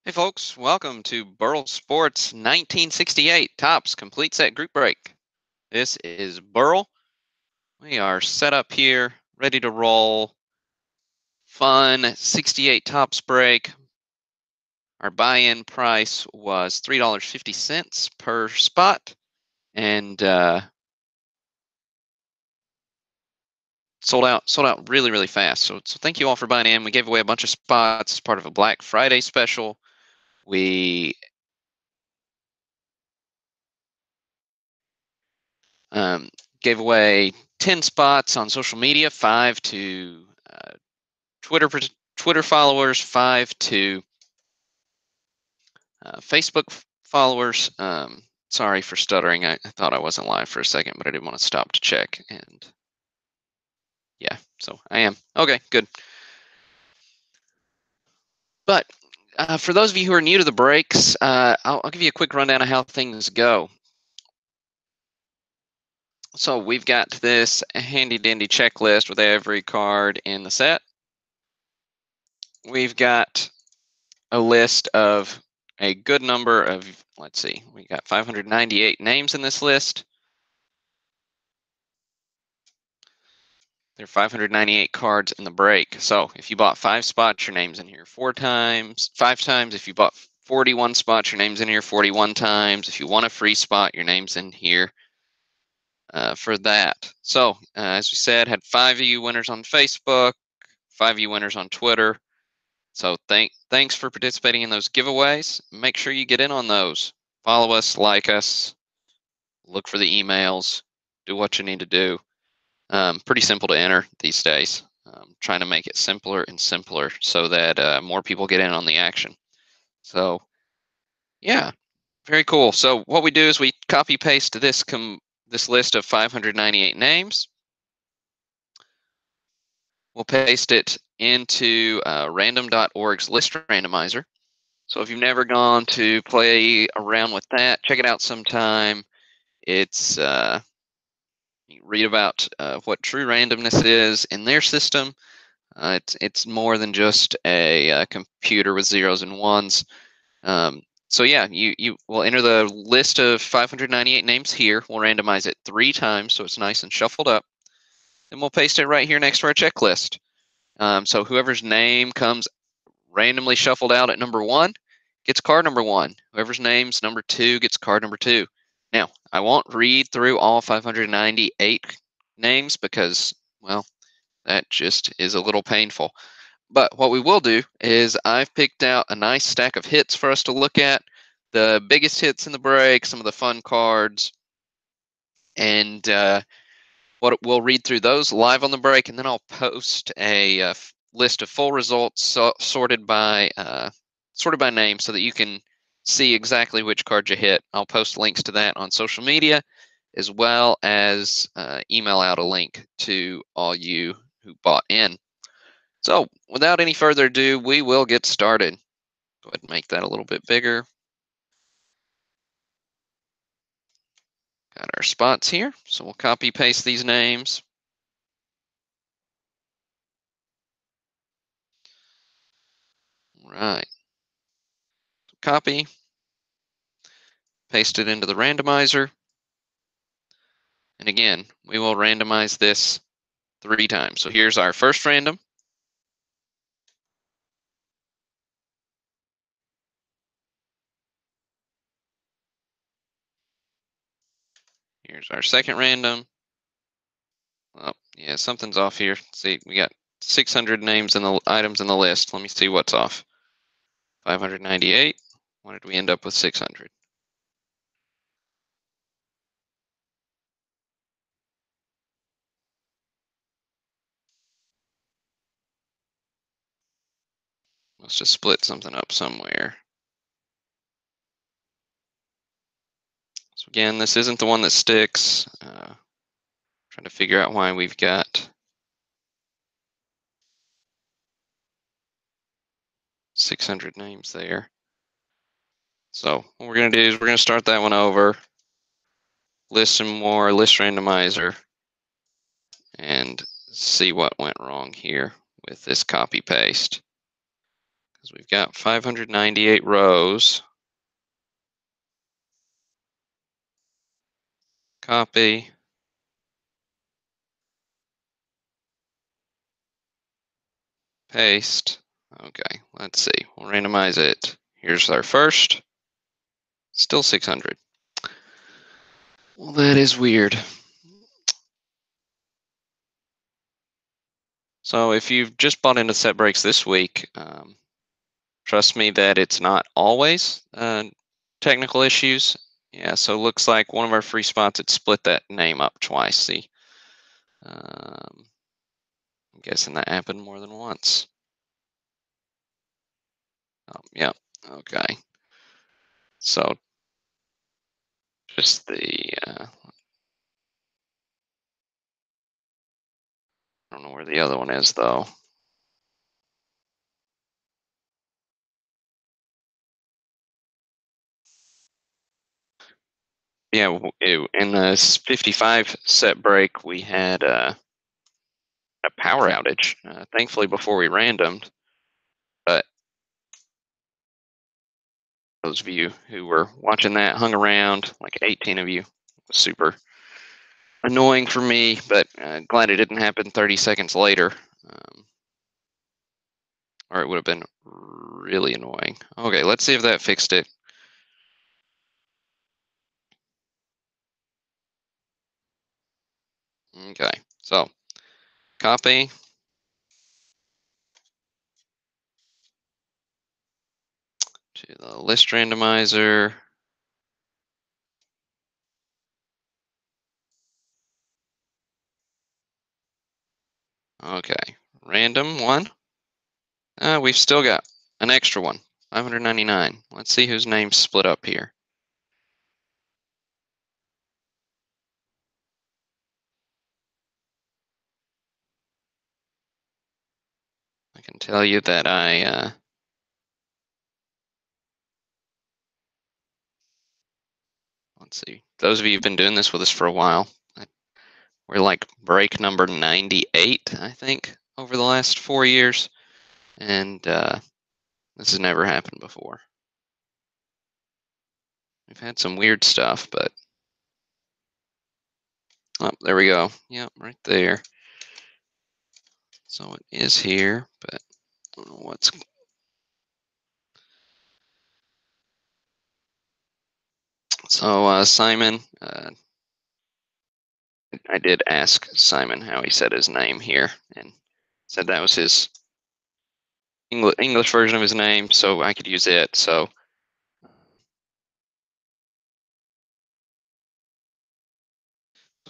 Hey folks, welcome to BurlsSports 1968 Tops Complete Set Group Break. This is Burl. We are set up here, ready to roll. Fun 68 Tops break. Our buy-in price was $3.50 per spot, and sold out really fast. So thank you all for buying in. We gave away a bunch of spots as part of a Black Friday special. We gave away 10 spots on social media, 5 to Twitter Twitter followers, 5 to Facebook followers. Sorry for stuttering. I thought I wasn't live for a second, but I didn't want to stop to check. And yeah, so I am. Okay, good. But for those of you who are new to the breaks, I'll give you a quick rundown of how things go. So we've got this handy dandy checklist with every card in the set. We've got a list of a good number of, let's see, we got 598 names in this list. There are 598 cards in the break. So if you bought 5 spots, your name's in here 5 times. If you bought 41 spots, your name's in here 41 times. If you want a free spot, your name's in here for that. So as we said, had 5 of you winners on Facebook, 5 of you winners on Twitter. So thanks for participating in those giveaways. Make sure you get in on those. Follow us, like us, look for the emails, do what you need to do. Pretty simple to enter these days. Trying to make it simpler and simpler so that more people get in on the action. So yeah, very cool. So what we do is we copy paste this list of 598 names. We'll paste it into random.org's list randomizer. So if you've never gone to play around with that, check it out sometime. It's you read about what true randomness is in their system. It's more than just a computer with zeros and ones. So yeah, you will enter the list of 598 names here. We'll randomize it 3 times so it's nice and shuffled up. And we'll paste it right here next to our checklist. So whoever's name comes randomly shuffled out at number 1 gets card number 1. Whoever's name's number 2 gets card number 2. Now, I won't read through all 598 names because, well, that just is a little painful. But what we will do is I've picked out a nice stack of hits for us to look at, the biggest hits in the break, some of the fun cards, and we'll read through those live on the break, and then I'll post a list of full results sorted by name so that you can see exactly which card you hit. I'll post links to that on social media, as well as email out a link to all you who bought in. So without any further ado, we will get started. Go ahead and make that a little bit bigger. Got our spots here, so we'll copy paste these names. Right. Copy, paste it into the randomizer. And again, we will randomize this 3 times. So here's our first random. Here's our second random. Oh, yeah, something's off here. See, we got 600 names in the items in the list. Let me see what's off. 598. Why did we end up with 600? Let's just split something up somewhere. So again, this isn't the one that sticks. Trying to figure out why we've got 600 names there. So what we're going to do is we're going to start that one over, list some more, list randomizer, and see what went wrong here with this copy paste. because we've got 598 rows. Copy. Paste. Okay, let's see. We'll randomize it. Here's our first. Still 600. Well, that is weird. So if you've just bought into set breaks this week, trust me that it's not always technical issues. Yeah, so it looks like one of our free spots, it split that name up twice. See, I'm guessing that happened more than once. Yeah, okay. So just I don't know where the other one is though. Yeah, in the 55 set break, we had a power outage, thankfully before we randomed, but those of you who were watching that hung around, like 18 of you. Super annoying for me, but glad it didn't happen 30 seconds later, or it would have been really annoying. Okay, let's see if that fixed it. Okay, so copy. To the list randomizer. Okay, random one. We've still got an extra one, 599. Let's see whose name's split up here. I can tell you that let's see, those of you who've been doing this with us for a while, we're like break number 98, I think, over the last 4 years, and this has never happened before. We've had some weird stuff, but oh, there we go. Yep, right there. So it is here, but I don't know what's. So Simon, I did ask Simon how he said his name here, and said that was his English version of his name, so I could use it. So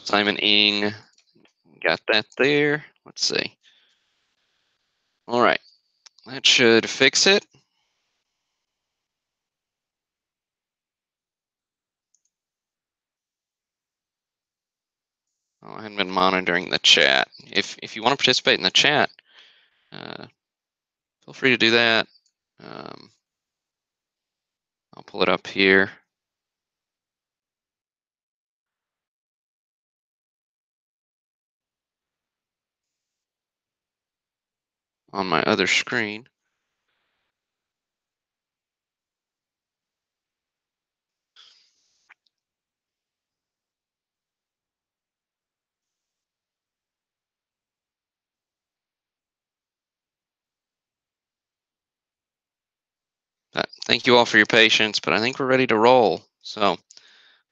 Simon Ing, got that there. Let's see. All right, that should fix it. Oh, I haven't been monitoring the chat. If you want to participate in the chat, feel free to do that. I'll pull it up here. On my other screen. Thank you all for your patience, but I think we're ready to roll. So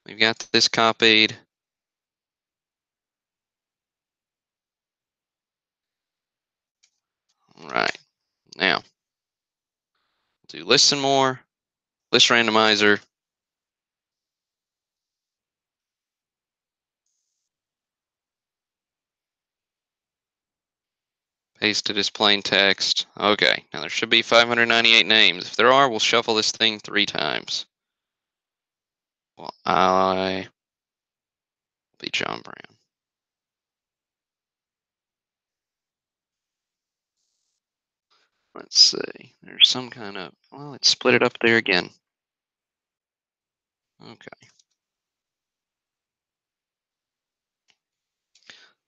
we've got this copied. All right, now do listen more, list randomizer. Paste it as plain text. Okay, now there should be 598 names. If there are, we'll shuffle this thing 3 times. Well, I will be John Brown. Let's see. There's some kind of, well, it split it up there again. Okay.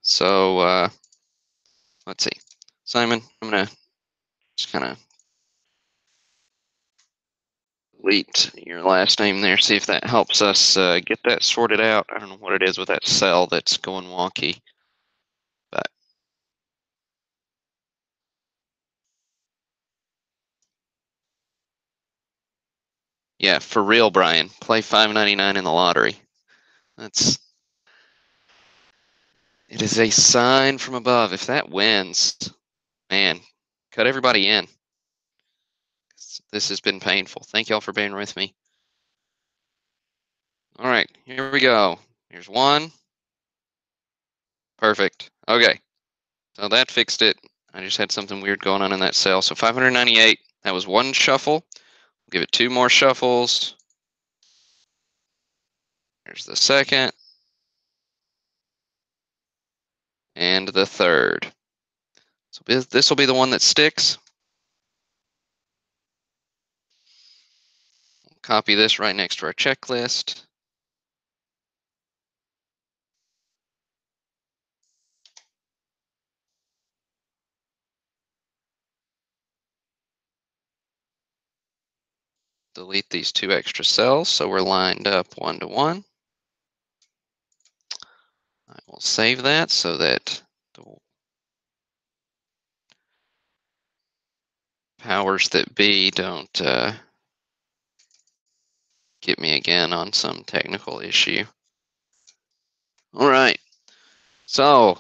So let's see. Simon, I'm gonna just kind of delete your last name there, see if that helps us get that sorted out. I don't know what it is with that cell that's going wonky. But yeah, for real, Brian, play $5.99 in the lottery. It is a sign from above. If that wins, man, cut everybody in. This has been painful. Thank y'all for being with me. All right, here we go. Here's one. Perfect. Okay, so that fixed it. I just had something weird going on in that cell. So 598, that was one shuffle. We'll give it 2 more shuffles. Here's the second. And the third. So this will be the one that sticks. We'll copy this right next to our checklist. Delete these 2 extra cells so we're lined up 1 to 1. I will save that so that the powers that be don't get me again on some technical issue. All right, so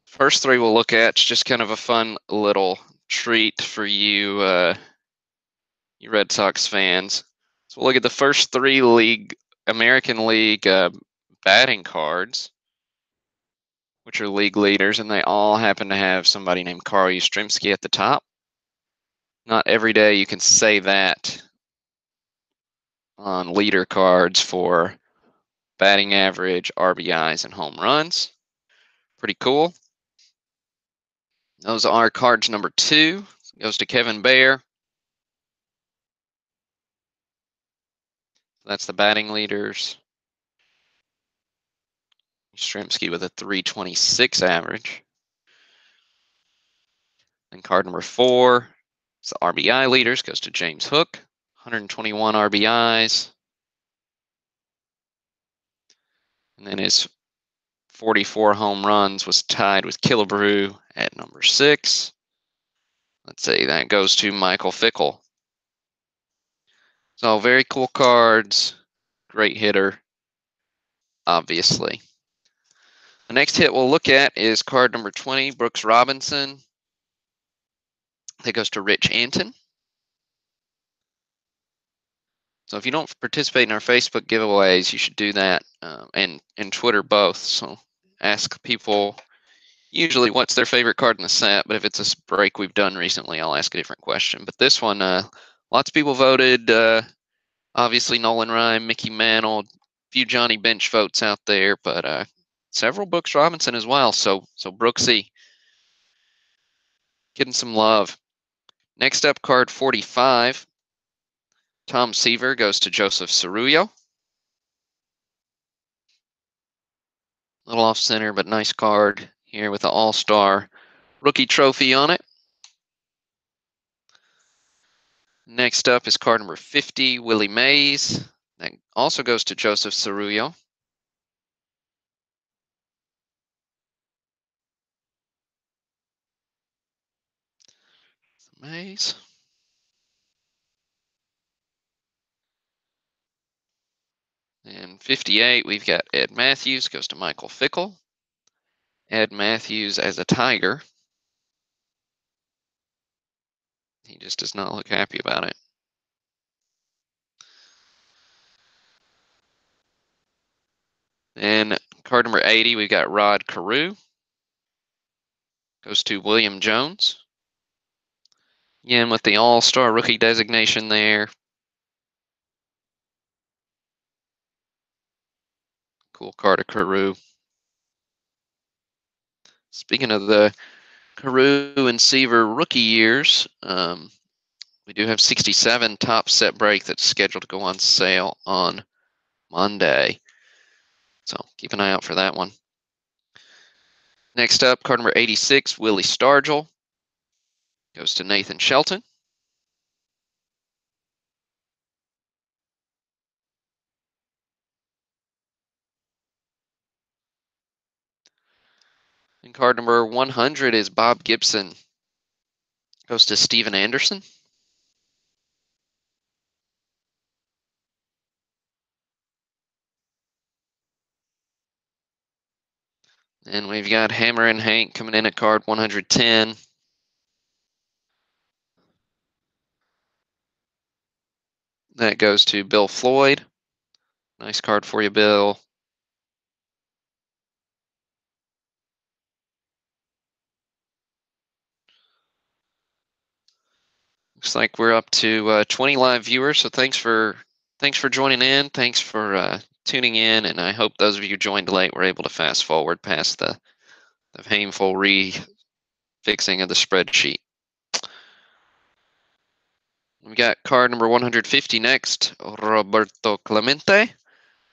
first 3 we'll look at, just kind of a fun little treat for you, you Red Sox fans. So we'll look at the first 3 American League batting cards, which are league leaders, and they all happen to have somebody named Carl Yastrzemski at the top. Not every day you can say that on leader cards for batting average, RBIs, and home runs. Pretty cool. Those are cards number 2. Goes to Kevin Bear. That's the batting leaders. Yastrzemski with a 326 average. And card number 4 is the RBI leaders. Goes to James Hook. 121 RBIs. And then his 44 home runs was tied with Killebrew at number 6. Let's see, that goes to Michael Fickle. So very cool cards. Great hitter, obviously. The next hit we'll look at is card number 20, Brooks Robinson. That goes to Rich Anton. So if you don't participate in our Facebook giveaways, you should do that, and Twitter both. So ask people usually what's their favorite card in the set, but if it's a break we've done recently, I'll ask a different question. But this one, lots of people voted. Obviously, Nolan Ryan, Mickey Mantle, a few Johnny Bench votes out there, but several Brooks Robinson as well. So Brooksy getting some love. Next up, card 45. Tom Seaver goes to Joseph Cerullo. Little off center, but nice card here with the All-Star rookie trophy on it. Next up is card number 50, Willie Mays. That also goes to Joseph Cerullo. Mays. And 58, we've got Ed Matthews, goes to Michael Fickle. Ed Matthews as a Tiger. He just does not look happy about it. And card number 80, we've got Rod Carew. Goes to William Jones. Again, with the All-Star rookie designation there. Cool card of Carew. Speaking of the Carew and Seaver rookie years, we do have 67 top set break that's scheduled to go on sale on Monday. So keep an eye out for that one. Next up, card number 86, Willie Stargell. Goes to Nathan Shelton. And card number 100 is Bob Gibson. Goes to Steven Anderson. And we've got Hammer and Hank coming in at card 110. That goes to Bill Floyd. Nice card for you, Bill. Looks like we're up to 20 live viewers, so thanks for joining in. Thanks for tuning in, and I hope those of you who joined late were able to fast forward past the painful refixing of the spreadsheet. We got card number 150 next. Roberto Clemente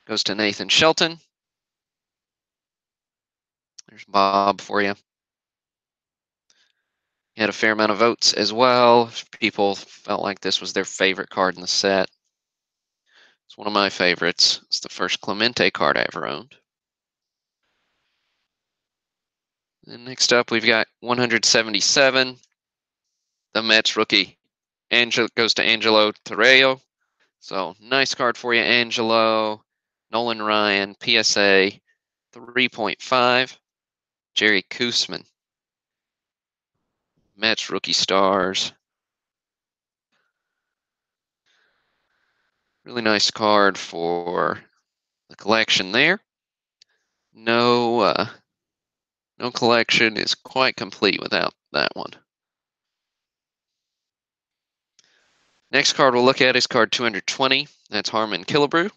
goes to Nathan Shelton. There's Bob for you. He had a fair amount of votes as well. People felt like this was their favorite card in the set. It's one of my favorites. It's the first Clemente card I ever owned. And next up, we've got 177. The Mets rookie goes to Angelo Torreo. So nice card for you, Angelo. Nolan Ryan, PSA 3.5. Jerry Koosman. Mets rookie stars. Really nice card for the collection there. No collection is quite complete without that one. Next card we'll look at is card 220. That's Harmon Killebrew.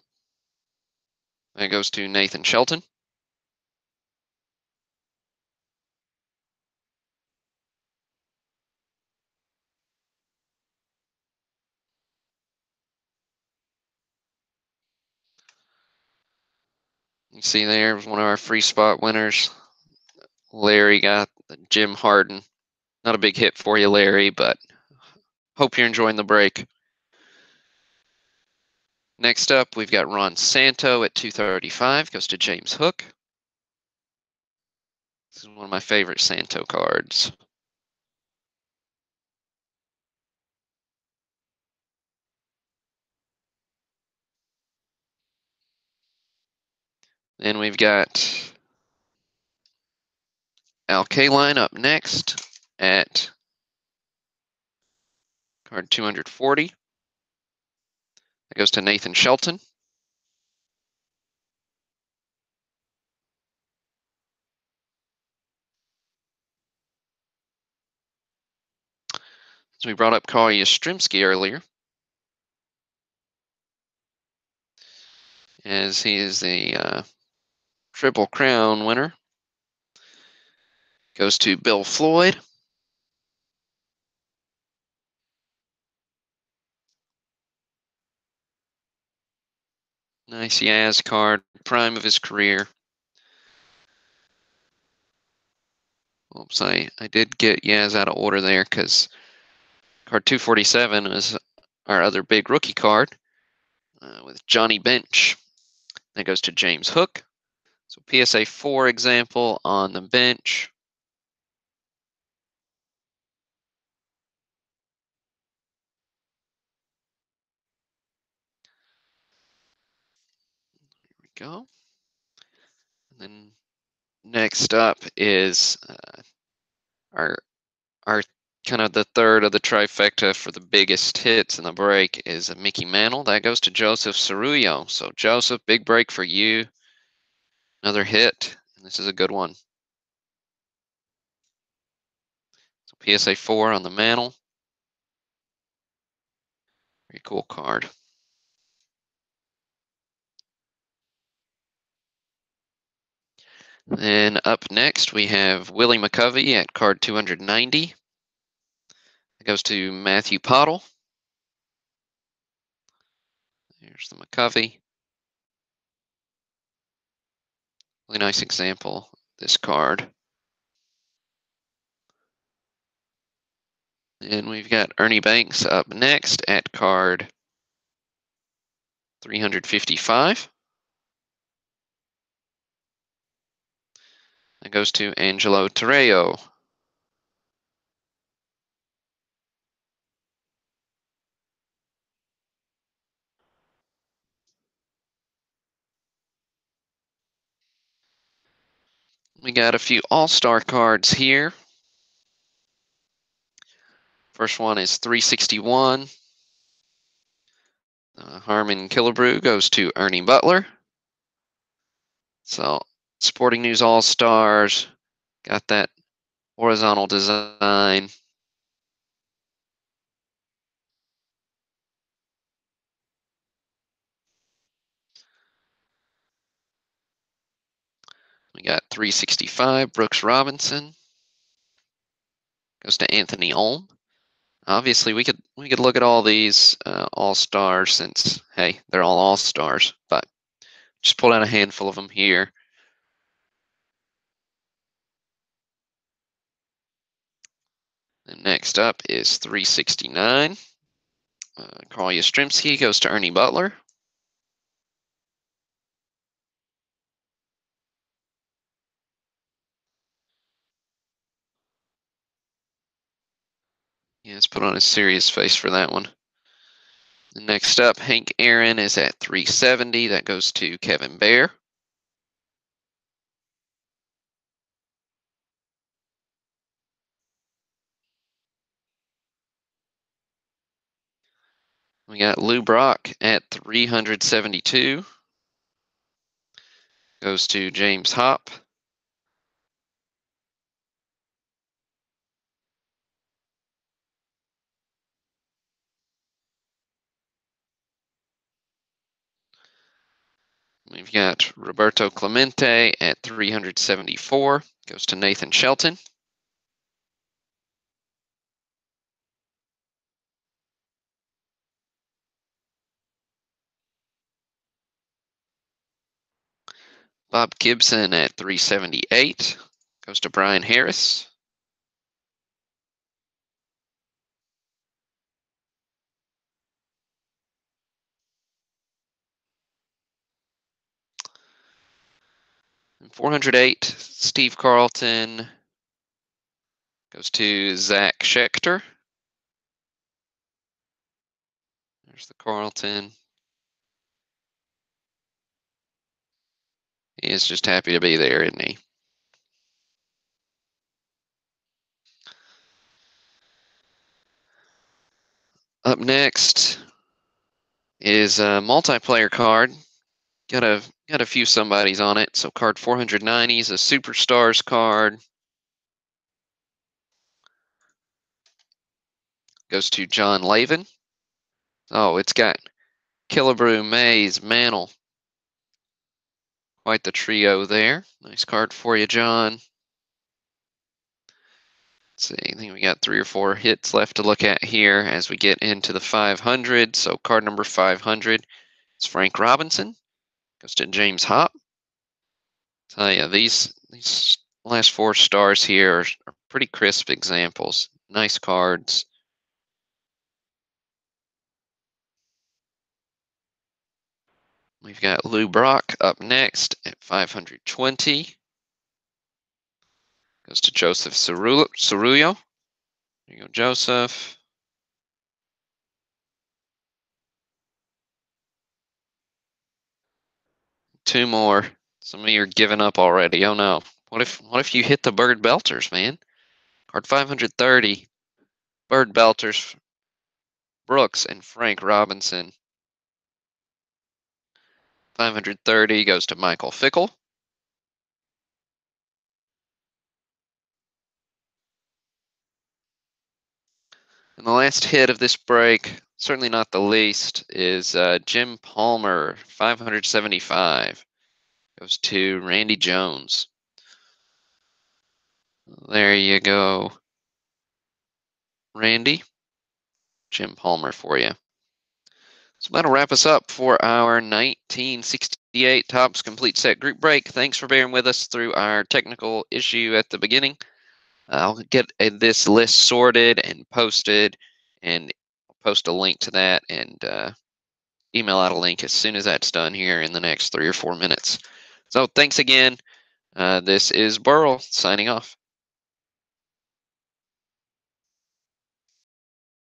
That goes to Nathan Shelton. You see there was one of our free spot winners. Larry got the Jim Harden. Not a big hit for you, Larry, but hope you're enjoying the break. Next up, we've got Ron Santo at 235. Goes to James Hook. This is one of my favorite Santo cards. Then we've got Al Kaline up next at card 240. That goes to Nathan Shelton. So we brought up Carl Yastrzemski earlier, as he is the Triple Crown winner. Goes to Bill Floyd. Nice Yaz card, prime of his career. Oops, I did get Yaz out of order there because card 247 is our other big rookie card with Johnny Bench. That goes to James Hook. So PSA 4 example on the bench. Here we go. And then next up is our kind of the third of the trifecta for the biggest hits in the break is a Mickey Mantle. That goes to Joseph Cerullo. So Joseph, big break for you. Another hit, and this is a good one. So PSA 4 on the Mantle. Very cool card. Then up next, we have Willie McCovey at card 290. It goes to Matthew Pottle. Here's the McCovey. Really nice example, this card. And we've got Ernie Banks up next at card 355. That goes to Angelo Terreo. We got a few all-star cards here. First one is 361. Harmon Killebrew goes to Ernie Butler. So, Sporting News All-Stars. Got that horizontal design. We got 365, Brooks Robinson. Goes to Anthony Olm. Obviously, we could look at all these all-stars since, hey, they're all all-stars, but just pulled out a handful of them here. And next up is 369. Carl Yastrzemski goes to Ernie Butler. He has put on a serious face for that one. And next up, Hank Aaron is at 370. That goes to Kevin Bear. We got Lou Brock at 372. Goes to James Hopp. We've got Roberto Clemente at 374. Goes to Nathan Shelton. Bob Gibson at 378. Goes to Brian Harris. And 408, Steve Carlton goes to Zach Schechter. There's the Carlton. He is just happy to be there, isn't he? Up next is a multiplayer card. Got a few somebodies on it. So card 490 is a Superstars card. Goes to John Lavin. Oh, it's got Killebrew, Mays, Mantle. Quite the trio there. Nice card for you, John. Let's see, I think we got 3 or 4 hits left to look at here as we get into the 500. So card number 500 is Frank Robinson. Goes to James Hopp. Tell you, these last 4 stars here are pretty crisp examples. Nice cards. We've got Lou Brock up next at 520. Goes to Joseph Cerullo. There you go, Joseph. Two more. Some of you are giving up already. Oh no. What if you hit the Bird Belters, man? Card 530. Bird Belters, Brooks and Frank Robinson. 530 goes to Michael Fickle. And the last hit of this break, certainly not the least, is Jim Palmer, 575. Goes to Randy Jones. There you go, Randy. Jim Palmer for you. So that'll wrap us up for our 1968 Topps Complete Set Group Break. Thanks for bearing with us through our technical issue at the beginning. I'll get this list sorted and posted, and post a link to that and email out a link as soon as that's done here in the next 3 or 4 minutes. So thanks again. This is Burl signing off.